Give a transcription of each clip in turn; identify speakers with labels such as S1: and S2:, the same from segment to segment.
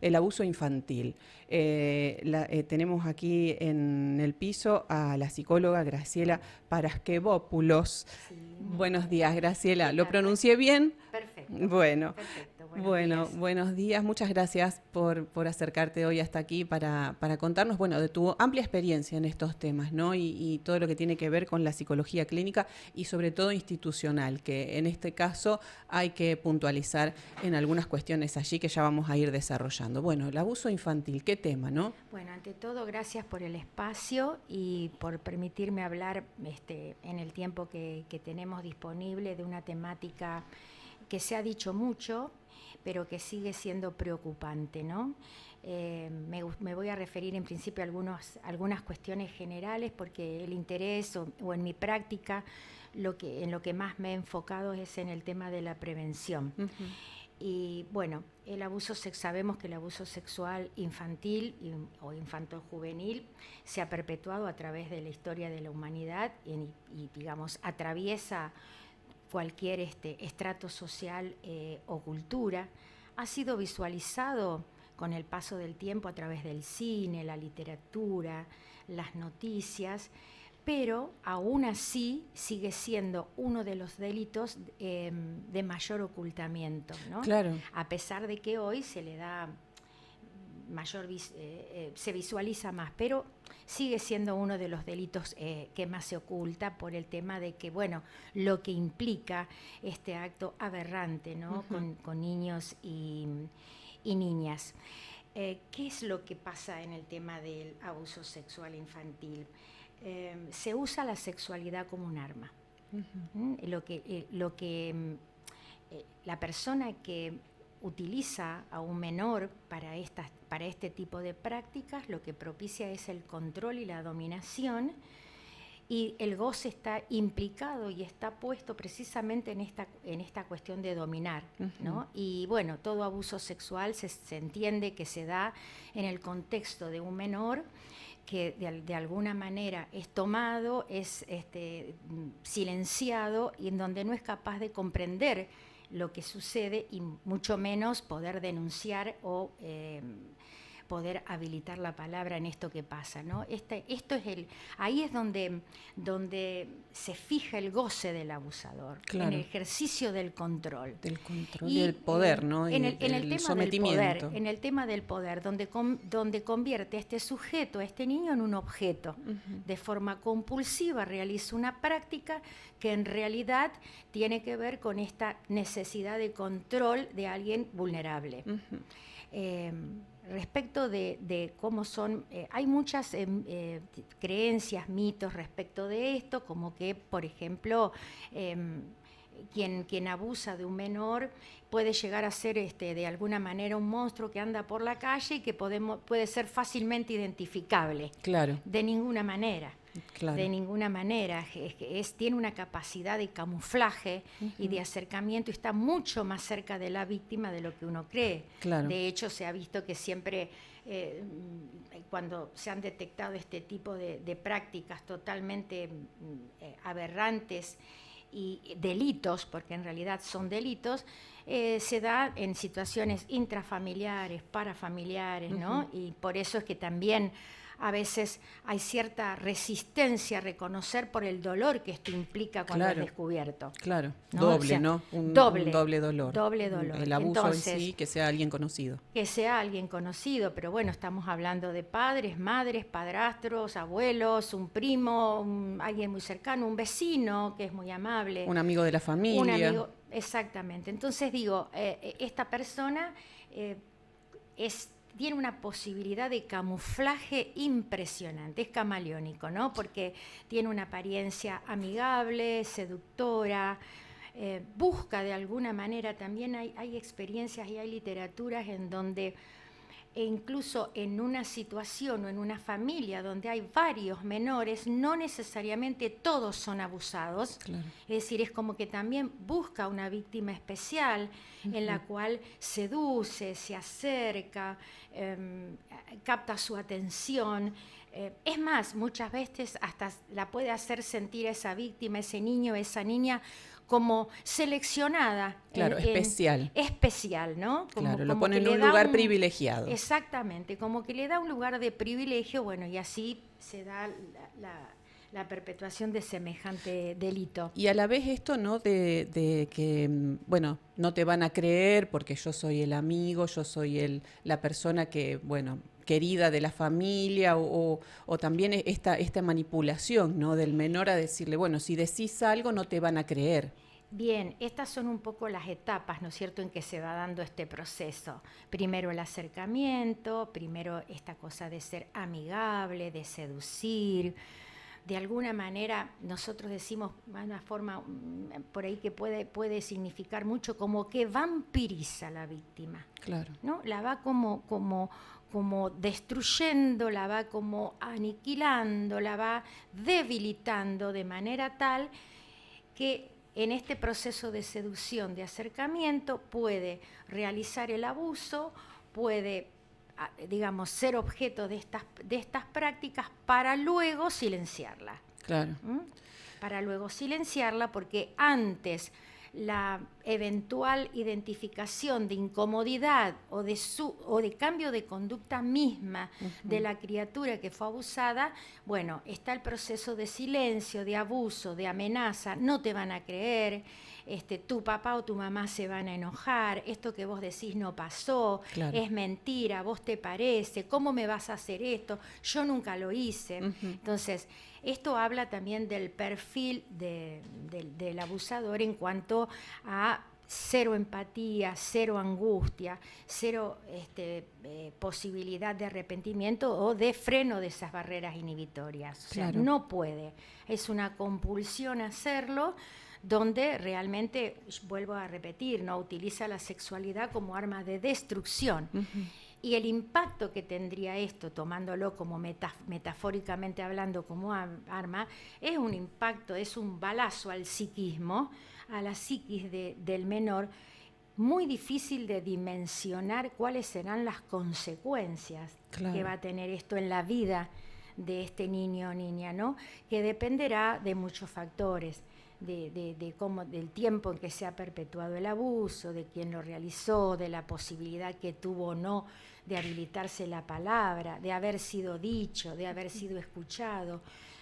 S1: el abuso infantil. Tenemos aquí en el piso a la psicóloga Graciela Paraskevopoulos.
S2: Sí,
S1: Buenos días, Graciela. ¿Lo
S2: tal?
S1: pronuncié bien?
S2: Perfecto.
S1: Bueno,
S2: Perfecto. Buenos días.
S1: buenos días. Muchas gracias por acercarte hoy hasta aquí para contarnos, bueno, de tu amplia experiencia en estos temas, ¿no? Y todo lo que tiene que ver con la psicología clínica y sobre todo institucional, que en este caso hay que puntualizar en algunas cuestiones allí que ya vamos a ir desarrollando. Bueno, el abuso infantil, ¿qué tema, no?
S2: Bueno, ante todo, gracias por el espacio y por permitirme hablar en el tiempo que tenemos disponible de una temática que se ha dicho mucho, pero que sigue siendo preocupante, ¿no? Me voy a referir en principio a algunas cuestiones generales porque el interés o en mi práctica en lo que más me he enfocado es en el tema de la prevención.
S1: Uh-huh.
S2: Y bueno, sabemos que el abuso sexual infantil o infanto-juvenil se ha perpetuado a través de la historia de la humanidad y digamos, atraviesa cualquier estrato social o cultura. Ha sido visualizado con el paso del tiempo a través del cine, la literatura, las noticias, pero aún así sigue siendo uno de los delitos de mayor ocultamiento, ¿no?
S1: Claro.
S2: A pesar de que hoy se le da se visualiza más, pero sigue siendo uno de los delitos que más se oculta por el tema de que, bueno, lo que implica este acto aberrante, ¿no?
S1: Uh-huh.
S2: Con niños y niñas. ¿Qué es lo que pasa en el tema del abuso sexual infantil? Se usa la sexualidad como un arma. Uh-huh. La persona que utiliza a un menor para este tipo de prácticas, lo que propicia es el control y la dominación, y el goce está implicado y está puesto precisamente en esta cuestión de dominar, ¿no? Uh-huh. Y bueno, todo abuso sexual se entiende que se da en el contexto de un menor que de alguna manera es tomado, es silenciado y en donde no es capaz de comprender lo que sucede y mucho menos poder denunciar o poder habilitar la palabra en esto que pasa, ¿no? Ahí es donde se fija el goce del abusador, claro, en el ejercicio del control.
S1: Del control y el poder, ¿no?
S2: En el tema
S1: sometimiento.
S2: del poder, en el tema del poder, donde convierte a este sujeto, a este niño, en un objeto. Uh-huh. De forma compulsiva realiza una práctica que en realidad tiene que ver con esta necesidad de control de alguien vulnerable. Uh-huh. Respecto de cómo son, hay muchas creencias, mitos respecto de esto, como que, por ejemplo, quien abusa de un menor puede llegar a ser de alguna manera un monstruo que anda por la calle y que puede ser fácilmente identificable.
S1: Claro.
S2: De ninguna manera. Claro. De ninguna manera. Tiene una capacidad de camuflaje, uh-huh, y de acercamiento, y está mucho más cerca de la víctima de lo que uno cree.
S1: Claro.
S2: De hecho, se ha visto que siempre cuando se han detectado este tipo de prácticas totalmente aberrantes y delitos, porque en realidad son delitos, se da en situaciones intrafamiliares, parafamiliares, ¿no? Uh-huh. Y por eso es que también a veces hay cierta resistencia a reconocer por el dolor que esto implica cuando es descubierto.
S1: Claro,
S2: ¿no?
S1: doble,
S2: o sea,
S1: ¿no? Un doble dolor.
S2: Doble dolor.
S1: El abuso entonces, en sí, que sea alguien conocido.
S2: Que sea alguien conocido, pero bueno, estamos hablando de padres, madres, padrastros, abuelos, un primo, alguien muy cercano, un vecino que es muy amable.
S1: Un amigo de la familia.
S2: Un amigo, exactamente. Entonces digo, esta persona tiene una posibilidad de camuflaje impresionante, es camaleónico, ¿no? Porque tiene una apariencia amigable, seductora, busca de alguna manera, también hay experiencias y hay literaturas en donde incluso en una situación o en una familia donde hay varios menores, no necesariamente todos son abusados. Claro. Es decir, es como que también busca una víctima especial, uh-huh, en la cual seduce, se acerca, capta su atención. Es más, muchas veces hasta la puede hacer sentir a esa víctima, ese niño, esa niña, como seleccionada.
S1: Claro, especial.
S2: Especial, ¿no?
S1: Claro, lo pone en un lugar privilegiado.
S2: Exactamente, como que le da un lugar de privilegio, bueno, y así se da la perpetuación de semejante delito.
S1: Y a la vez esto, ¿no? De que, bueno, no te van a creer porque yo soy el amigo, yo soy la persona que, bueno, querida de la familia, o también esta manipulación, ¿no? Del menor a decirle, bueno, si decís algo no te van a creer.
S2: Bien, estas son un poco las etapas, ¿no es cierto?, en que se va dando este proceso. Primero el acercamiento, primero esta cosa de ser amigable, de seducir. De alguna manera, nosotros decimos de una forma por ahí que puede significar mucho, como que vampiriza a la víctima.
S1: Claro.
S2: ¿No? La va como destruyendo, la va como aniquilando, la va debilitando de manera tal que en este proceso de seducción, de acercamiento, puede realizar el abuso, puede, digamos, ser objeto de estas prácticas para luego silenciarla.
S1: Claro.
S2: Para luego silenciarla, porque antes la eventual identificación de incomodidad o de cambio de conducta misma de la criatura que fue abusada, bueno, está el proceso de silencio, de abuso, de amenaza, no te van a creer, tu papá o tu mamá se van a enojar, esto que vos decís no pasó,
S1: claro.
S2: Es mentira, vos te parece, ¿cómo me vas a hacer esto? Yo nunca lo hice. Entonces, esto habla también del perfil del abusador en cuanto a cero empatía, cero angustia, cero posibilidad de arrepentimiento o de freno de esas barreras inhibitorias. O sea, no puede. Es una compulsión hacerlo, donde realmente, vuelvo a repetir, no utiliza la sexualidad como arma de destrucción. Y el impacto que tendría esto, tomándolo como metafóricamente hablando como arma, es un impacto, es un balazo al psiquismo, a la psiquis del menor, muy difícil de dimensionar cuáles serán las consecuencias que va a tener esto en la vida de este niño o niña, ¿no? Que dependerá de muchos factores. Del tiempo en que se ha perpetuado el abuso, de quién lo realizó, de la posibilidad que tuvo o no de habilitarse la palabra, de haber sido dicho, de haber sido escuchado,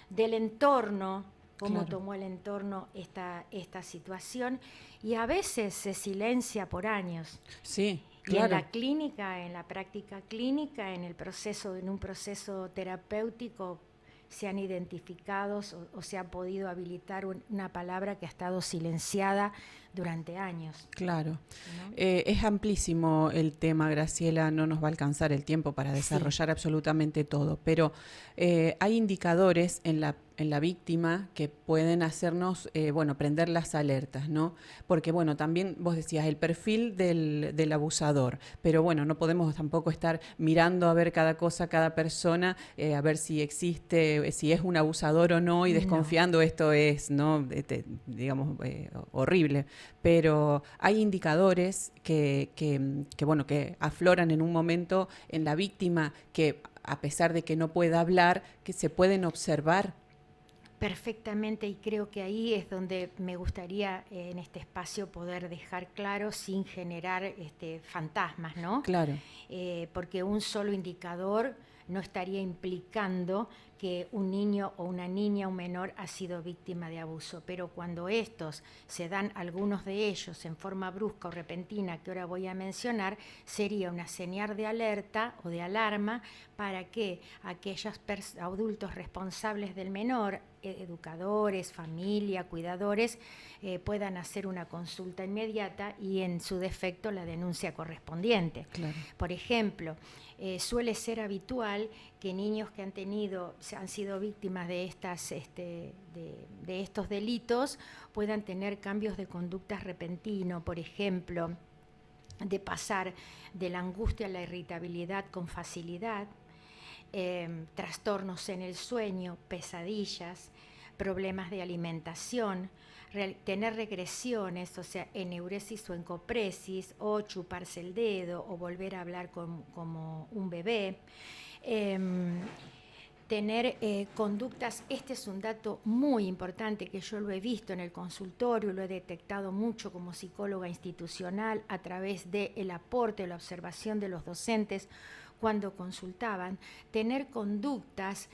S2: del entorno, cómo tomó el entorno esta situación, y a veces se silencia por años.
S1: Sí.
S2: Y en la clínica, en la práctica clínica, en un proceso terapéutico, se han identificado o se ha podido habilitar una palabra que ha estado silenciada durante años.
S1: Claro. ¿No? Es amplísimo el tema, Graciela, no nos va a alcanzar el tiempo para desarrollar absolutamente todo, pero hay indicadores en la víctima que pueden hacernos, prender las alertas, ¿no? Porque, también vos decías el perfil del abusador, pero no podemos tampoco estar mirando a ver cada cosa, cada persona, a ver si existe, si es un abusador o no, y desconfiando, esto es, ¿no? Digamos, horrible. Pero hay indicadores que afloran en un momento en la víctima que, a pesar de que no pueda hablar, que se pueden observar.
S2: Perfectamente, y creo que ahí es donde me gustaría en este espacio poder dejar claro sin generar fantasmas, ¿no?
S1: Claro.
S2: Porque un solo indicador no estaría implicando que un niño o una niña, un menor, ha sido víctima de abuso. Pero cuando estos se dan, algunos de ellos, en forma brusca o repentina, que ahora voy a mencionar, sería una señal de alerta o de alarma para que aquellos adultos responsables del menor, educadores, familia, cuidadores, puedan hacer una consulta inmediata y, en su defecto, la denuncia correspondiente.
S1: Claro.
S2: Por ejemplo, suele ser habitual que niños que han sido víctimas de estos delitos puedan tener cambios de conductas repentinos, por ejemplo, de pasar de la angustia a la irritabilidad con facilidad, trastornos en el sueño, pesadillas, problemas de alimentación, tener regresiones, o sea, eneuresis o encopresis, o chuparse el dedo, o volver a hablar como un bebé. tener conductas, este es un dato muy importante que yo lo he visto en el consultorio, lo he detectado mucho como psicóloga institucional a través del aporte, la observación de los docentes cuando consultaban, tener conductas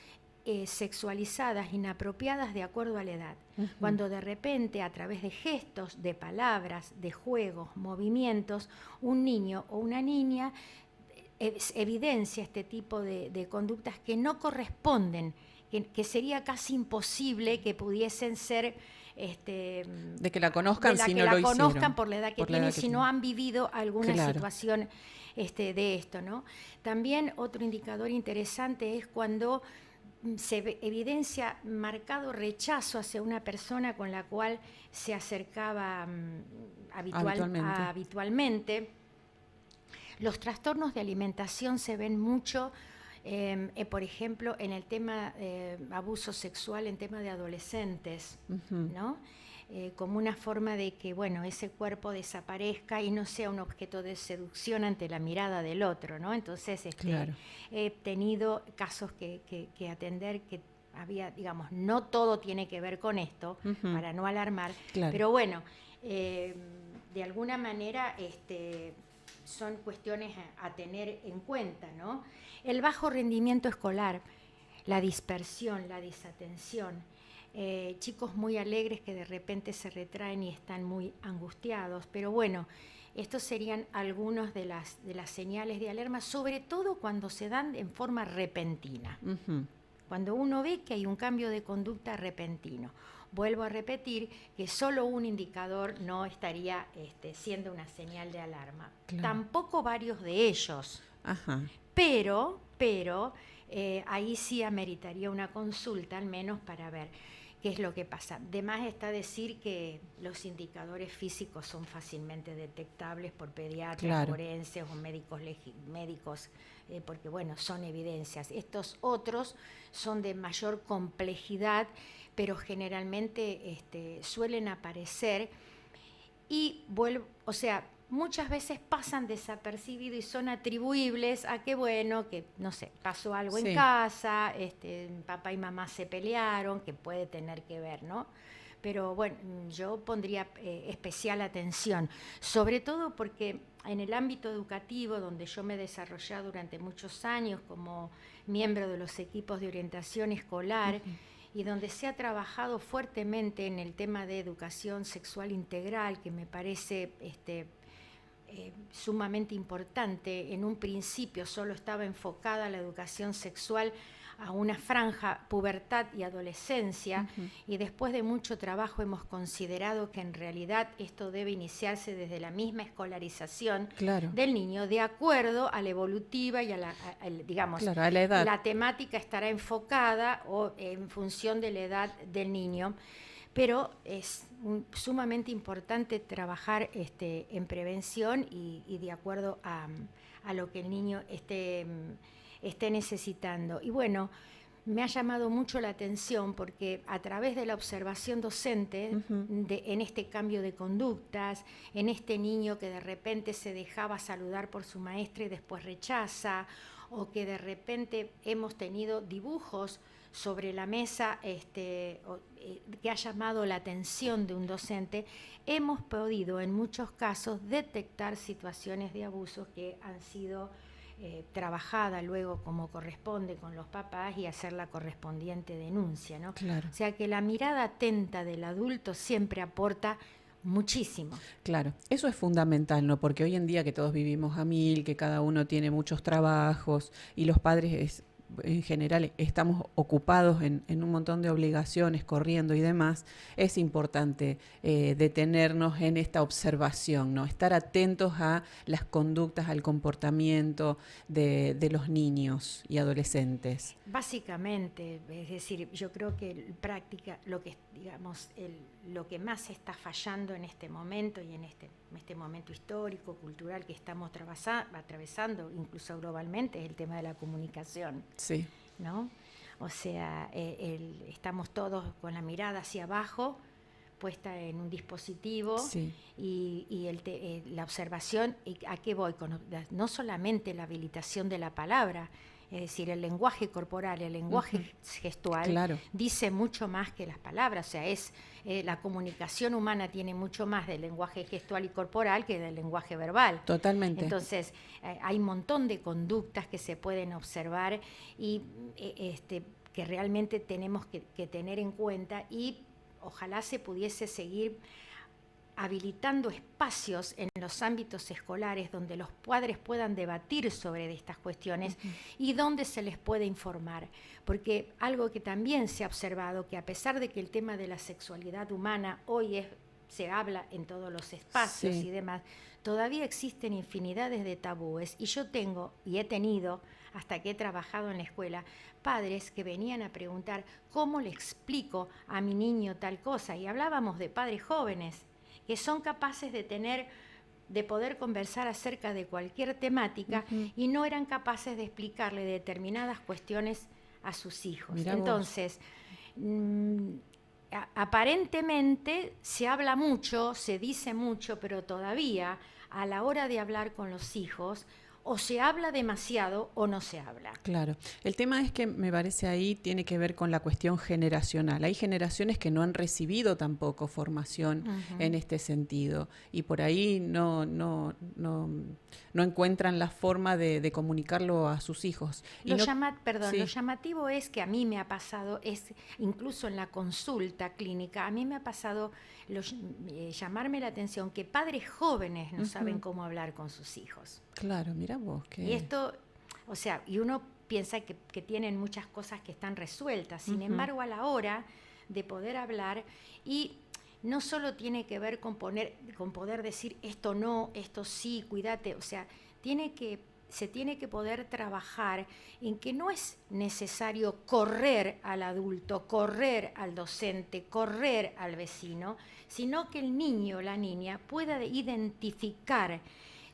S2: sexualizadas, inapropiadas de acuerdo a la edad. Cuando de repente a través de gestos, de palabras, de juegos, movimientos, un niño o una niña evidencia este tipo de conductas que no corresponden, que sería casi imposible que pudiesen ser
S1: de que la conozcan si no lo hicieron,
S2: conozcan por la edad que tienen, si no han vivido alguna situación de esto, ¿no? También otro indicador interesante es cuando se evidencia marcado rechazo hacia una persona con la cual se acercaba habitualmente. Los trastornos de alimentación se ven mucho, por ejemplo, en el tema de abuso sexual, en tema de adolescentes, ¿no? Como una forma de que, bueno, ese cuerpo desaparezca y no sea un objeto de seducción ante la mirada del otro, ¿no? Entonces, he tenido casos que atender que había, digamos, no todo tiene que ver con esto, para no alarmar, pero bueno, de alguna manera son cuestiones a tener en cuenta, ¿no? El bajo rendimiento escolar, la dispersión, la desatención, chicos muy alegres que de repente se retraen y están muy angustiados, pero bueno, estos serían algunos de las señales de alarma, sobre todo cuando se dan en forma repentina, cuando uno ve que hay un cambio de conducta repentino. Vuelvo a repetir que solo un indicador no estaría siendo una señal de alarma. Tampoco varios de ellos. Pero ahí sí ameritaría una consulta, al menos para ver qué es lo que pasa. De más está decir que los indicadores físicos son fácilmente detectables por pediatras, forenses o médicos, porque bueno, son evidencias. Estos otros son de mayor complejidad, pero generalmente suelen aparecer y muchas veces pasan desapercibidos y son atribuibles a que, bueno, que no sé, pasó algo en casa, papá y mamá se pelearon, que puede tener que ver, ¿no? Pero bueno, yo pondría especial atención, sobre todo porque en el ámbito educativo, donde yo me he desarrollado durante muchos años como miembro de los equipos de orientación escolar, y donde se ha trabajado fuertemente en el tema de educación sexual integral, que me parece sumamente importante. En un principio solo estaba enfocada la educación sexual a una franja pubertad y adolescencia, y después de mucho trabajo hemos considerado que en realidad esto debe iniciarse desde la misma escolarización del niño, de acuerdo a la evolutiva y a la edad. La temática estará enfocada en función de la edad del niño, pero es sumamente importante trabajar en prevención y de acuerdo a lo que el niño esté necesitando. Y bueno, me ha llamado mucho la atención porque a través de la observación docente en este cambio de conductas, en este niño que de repente se dejaba saludar por su maestra y después rechaza, o que de repente hemos tenido dibujos sobre la mesa que ha llamado la atención de un docente, hemos podido en muchos casos detectar situaciones de abuso que han sido trabajada luego como corresponde con los papás y hacer la correspondiente denuncia, ¿no? O sea que la mirada atenta del adulto siempre aporta muchísimo.
S1: Claro, eso es fundamental, ¿no? Porque hoy en día que todos vivimos a mil, que cada uno tiene muchos trabajos y los padres en general estamos ocupados en un montón de obligaciones, corriendo y demás, es importante detenernos en esta observación, ¿no? Estar atentos a las conductas, al comportamiento de los niños y adolescentes.
S2: Básicamente, es decir, yo creo que en práctica lo que más está fallando en este momento y en este momento histórico, cultural que estamos atravesando, incluso globalmente, es el tema de la comunicación.
S1: Sí.
S2: ¿No? O sea, estamos todos con la mirada hacia abajo, puesta en un dispositivo, y la observación, ¿a qué voy? No solamente la habilitación de la palabra, Es decir, el lenguaje corporal, el lenguaje gestual,
S1: claro,
S2: dice mucho más que las palabras. O sea, la comunicación humana tiene mucho más del lenguaje gestual y corporal que del lenguaje verbal.
S1: totalmente.
S2: Entonces, hay un montón de conductas que se pueden observar y que realmente tenemos que tener en cuenta, y ojalá se pudiese seguir habilitando espacios en los ámbitos escolares donde los padres puedan debatir sobre estas cuestiones y donde se les puede informar. Porque algo que también se ha observado, que a pesar de que el tema de la sexualidad humana hoy se habla en todos los espacios y demás, todavía existen infinidades de tabúes, y yo tengo y he tenido, hasta que he trabajado en la escuela, padres que venían a preguntar cómo le explico a mi niño tal cosa, y hablábamos de padres jóvenes que son capaces de poder conversar acerca de cualquier temática y no eran capaces de explicarle determinadas cuestiones a sus hijos.
S1: Mirá
S2: Entonces, aparentemente se habla mucho, se dice mucho, pero todavía a la hora de hablar con los hijos, o se habla demasiado o no se habla.
S1: Claro. El tema es que me parece ahí tiene que ver con la cuestión generacional. Hay generaciones que no han recibido tampoco formación en este sentido, y por ahí no encuentran la forma de comunicarlo a sus hijos.
S2: Lo llamativo es que a mí me ha pasado, incluso en la consulta clínica, a mí me ha pasado llamarme la atención que padres jóvenes no saben cómo hablar con sus hijos.
S1: Claro, mira vos.
S2: Y esto, o sea, y uno piensa que tienen muchas cosas que están resueltas. Sin embargo, a la hora de poder hablar, y no solo tiene que ver con poder decir esto no, esto sí, cuídate, o sea, se tiene que poder trabajar en que no es necesario correr al adulto, correr al docente, correr al vecino, sino que el niño o la niña pueda identificar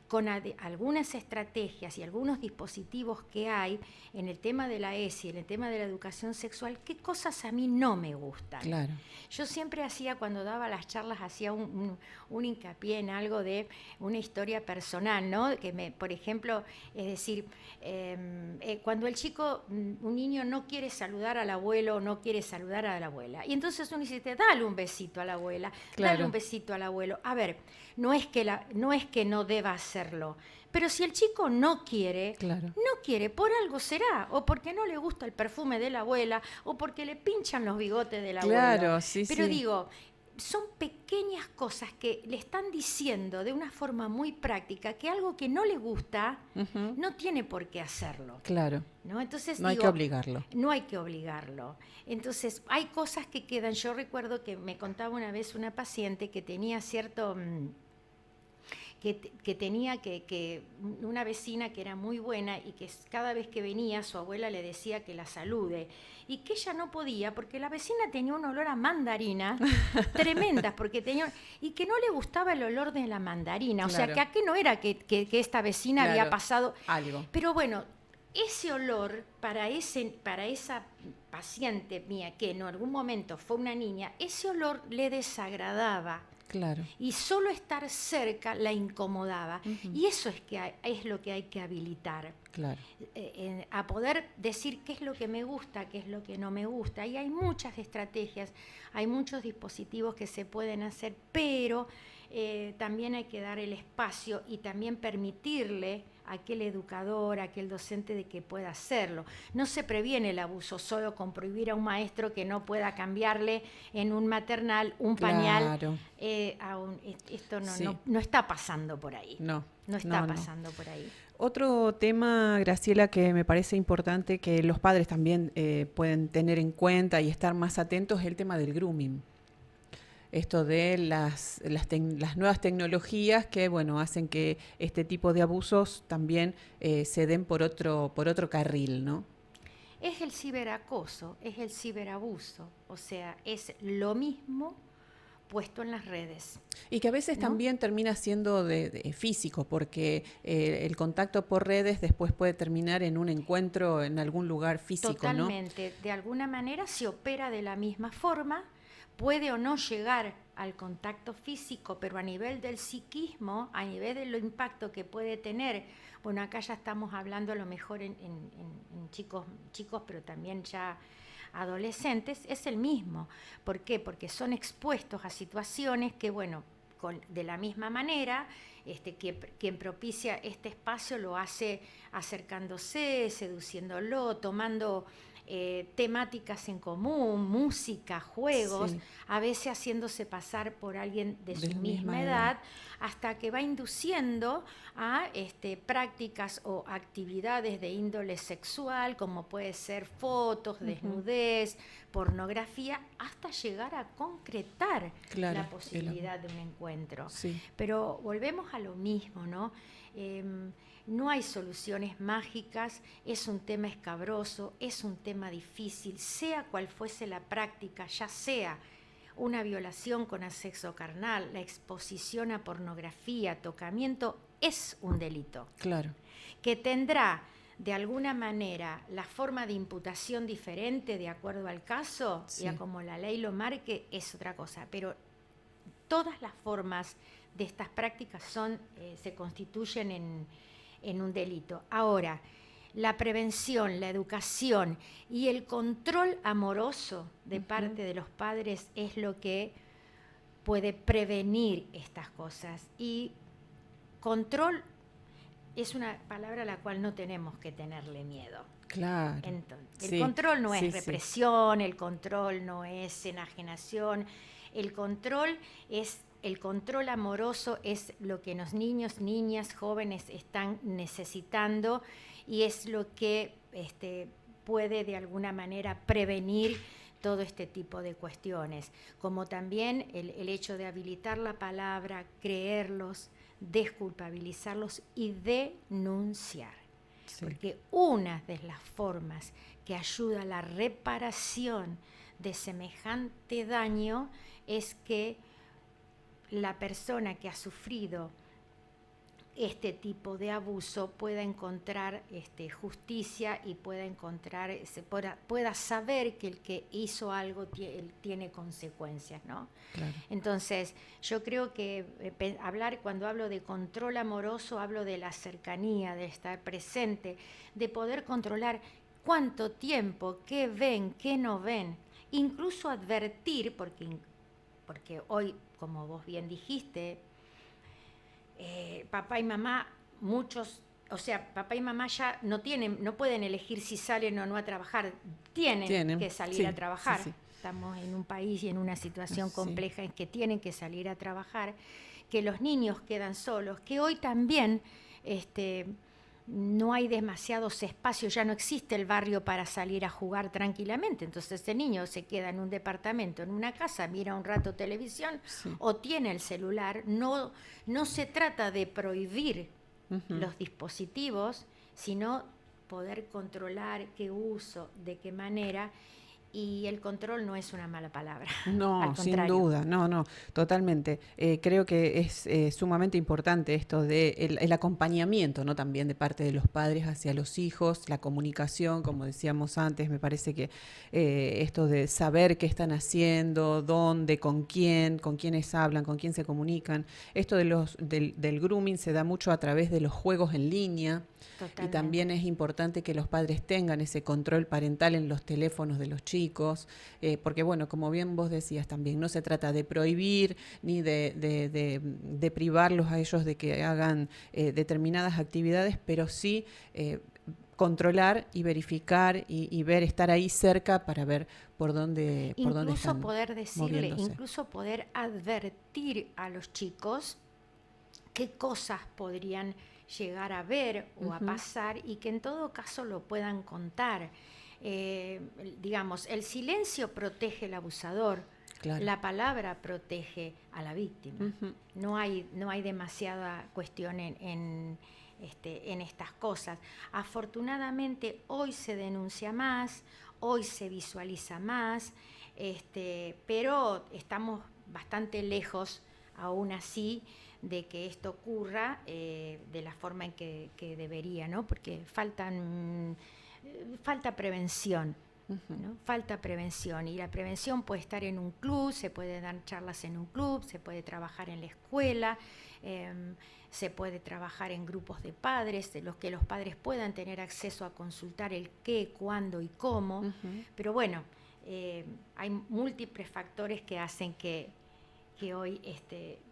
S2: con algunas estrategias y algunos dispositivos que hay en el tema de la ESI, en el tema de la educación sexual, qué cosas a mí no me gustan.
S1: Claro.
S2: Yo siempre cuando daba las charlas, hacía un hincapié en algo de una historia personal, ¿no? Por ejemplo, es decir, cuando un niño no quiere saludar al abuelo o no quiere saludar a la abuela, y entonces uno dice, dale un besito a la abuela, dale un besito al abuelo. A ver, no es que no deba hacerlo, pero si el chico no quiere, por algo será, o porque no le gusta el perfume de la abuela, o porque le pinchan los bigotes de la abuela. Pero digo, son pequeñas cosas que le están diciendo de una forma muy práctica que algo que no le gusta no tiene por qué hacerlo.
S1: Claro.
S2: ¿No? Entonces,
S1: hay que obligarlo.
S2: No hay que obligarlo. Entonces, hay cosas que quedan. Yo recuerdo que me contaba una vez una paciente que tenía cierto... Que tenía una vecina que era muy buena y que cada vez que venía su abuela le decía que la salude, y que ella no podía porque la vecina tenía un olor a mandarina tremendas, y que no le gustaba el olor de la mandarina. Claro. O sea, que aquí no era que esta vecina había pasado
S1: algo.
S2: Pero bueno, ese olor para esa paciente mía, que en algún momento fue una niña, ese olor le desagradaba.
S1: Claro.
S2: Y solo estar cerca la incomodaba. Y eso es lo que hay que habilitar.
S1: Claro.
S2: A poder decir qué es lo que me gusta, qué es lo que no me gusta. Y hay muchas estrategias, hay muchos dispositivos que se pueden hacer, pero también hay que dar el espacio y también permitirle a aquel educador, a aquel docente, de que pueda hacerlo. No se previene el abuso solo con prohibir a un maestro que no pueda cambiarle en un maternal un pañal. Esto no está pasando por ahí. No está pasando por ahí.
S1: Otro tema, Graciela, que me parece importante que los padres también pueden tener en cuenta y estar más atentos, es el tema del grooming. Esto de las nuevas tecnologías que, bueno, hacen que este tipo de abusos también se den por otro carril, ¿no?
S2: Es el ciberacoso, es el ciberabuso, o sea, es lo mismo puesto en las redes.
S1: Y que a veces también termina siendo de físico, porque el contacto por redes después puede terminar en un encuentro en algún lugar físico,
S2: Totalmente. ¿No? De alguna manera se opera de la misma forma, puede o no llegar al contacto físico, pero a nivel del psiquismo, a nivel de lo impacto que puede tener, bueno, acá ya estamos hablando a lo mejor en chicos, pero también ya adolescentes, es el mismo. ¿Por qué? Porque son expuestos a situaciones que, bueno, de la misma manera, quien propicia este espacio lo hace acercándose, seduciéndolo, tomando temáticas en común, música, juegos,
S1: Sí,
S2: a veces haciéndose pasar por alguien de
S1: de
S2: su
S1: la
S2: misma
S1: misma
S2: edad, hasta que va induciendo a prácticas o actividades de índole sexual, como puede ser fotos,
S1: Ujú.
S2: desnudez, pornografía, hasta llegar a concretar
S1: Claro,
S2: la posibilidad de un encuentro.
S1: sí,
S2: Pero volvemos a lo mismo, ¿no? No hay soluciones mágicas, es un tema escabroso, es un tema difícil, sea cual fuese la práctica, ya sea una violación con sexo carnal, la exposición a pornografía, tocamiento, es un delito
S1: claro,
S2: que tendrá de alguna manera la forma de imputación diferente de acuerdo al caso y a
S1: sí,
S2: como la ley lo marque, es otra cosa, pero todas las formas de estas prácticas se constituyen en un delito. Ahora, la prevención, la educación y el control amoroso de
S1: ujú,
S2: parte de los padres es lo que puede prevenir estas cosas. Y control es una palabra a la cual no tenemos que tenerle miedo.
S1: claro,
S2: Entonces, el
S1: sí,
S2: control no
S1: sí,
S2: es
S1: sí,
S2: represión, el control no es enajenación, el control amoroso es lo que los niños, niñas, jóvenes están necesitando y es lo que puede de alguna manera prevenir todo este tipo de cuestiones, como también el hecho de habilitar la palabra, creerlos, desculpabilizarlos y denunciar.
S1: sí,
S2: Porque una de las formas que ayuda a la reparación de semejante daño es que la persona que ha sufrido este tipo de abuso pueda encontrar justicia y pueda saber que el que hizo algo tiene consecuencias, ¿no?
S1: claro.
S2: Entonces, yo creo que cuando hablo de control amoroso, hablo de la cercanía, de estar presente, de poder controlar cuánto tiempo, qué ven, qué no ven, incluso advertir, porque hoy, como vos bien dijiste, papá y mamá, papá y mamá ya no pueden elegir si salen o no a trabajar, tienen
S1: Tienen,
S2: que salir a
S1: sí, sí,
S2: trabajar.
S1: sí,
S2: Estamos en un país y en una situación
S1: sí,
S2: compleja en que tienen que salir a trabajar, que los niños quedan solos, que hoy también no hay demasiados espacios, ya no existe el barrio para salir a jugar tranquilamente. Entonces el niño se queda en un departamento, en una casa, mira un rato televisión
S1: sí.
S2: o tiene el celular. No se trata de prohibir
S1: Ujú.
S2: los dispositivos, sino poder controlar qué uso, de qué manera, y el control no es una mala palabra, al
S1: No, sin
S2: contrario.
S1: duda, no, no, totalmente. Creo que es sumamente importante esto de el acompañamiento, ¿no? También de parte de los padres hacia los hijos, la comunicación, como decíamos antes, me parece que esto de saber qué están haciendo, dónde, con quiénes hablan, con quién se comunican. Esto del grooming se da mucho a través de los juegos en línea. Y
S2: Totalmente.
S1: también es importante que los padres tengan ese control parental en los teléfonos de los chicos, porque bueno, como bien vos decías también, no se trata de prohibir ni de privarlos a ellos de que hagan determinadas actividades, pero sí controlar y verificar y ver, estar ahí cerca para ver por dónde
S2: Incluso
S1: están
S2: poder decirle,
S1: moviéndose.
S2: incluso poder advertir a los chicos qué cosas podrían llegar a ver o a
S1: Ujú,
S2: pasar y que en todo caso lo puedan contar. Digamos, el silencio protege al abusador,
S1: claro.
S2: la palabra protege a la víctima.
S1: Ujú,
S2: No hay demasiada cuestión en estas cosas. Afortunadamente hoy se denuncia más, hoy se visualiza más, pero estamos bastante lejos aún así de que esto ocurra de la forma en que debería, ¿no? Porque falta prevención. ¿no? Falta prevención, y la prevención puede estar en un club, se puede dar charlas en un club, se puede trabajar en la escuela, se puede trabajar en grupos de padres, de los que los padres puedan tener acceso a consultar el qué, cuándo y cómo. Pero bueno, hay múltiples factores que hacen que hoy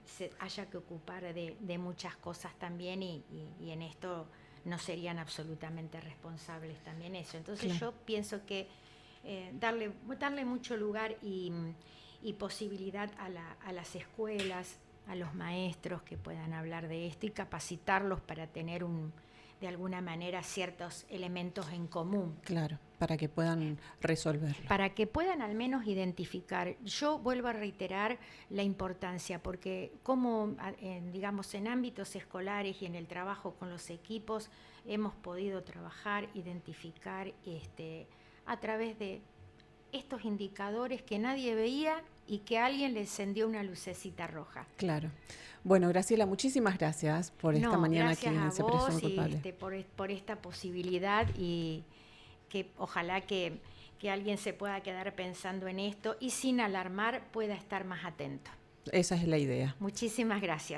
S2: se haya que ocupar de muchas cosas también, y en esto no serían absolutamente responsables también eso. Entonces
S1: Claro.
S2: yo pienso que darle mucho lugar y posibilidad a las escuelas, a los maestros que puedan hablar de esto y capacitarlos para tener de alguna manera ciertos elementos en común.
S1: Claro, para que puedan resolverlo.
S2: Para que puedan al menos identificar. Yo vuelvo a reiterar la importancia, porque como digamos en ámbitos escolares y en el trabajo con los equipos hemos podido trabajar, identificar a través de estos indicadores que nadie veía y que a alguien le encendió una lucecita roja.
S1: Claro. Bueno, Graciela, muchísimas gracias por esta mañana aquí en Se Presume Culpable.
S2: Por esta posibilidad, y que ojalá que alguien se pueda quedar pensando en esto y sin alarmar pueda estar más atento.
S1: Esa es la idea.
S2: Muchísimas gracias.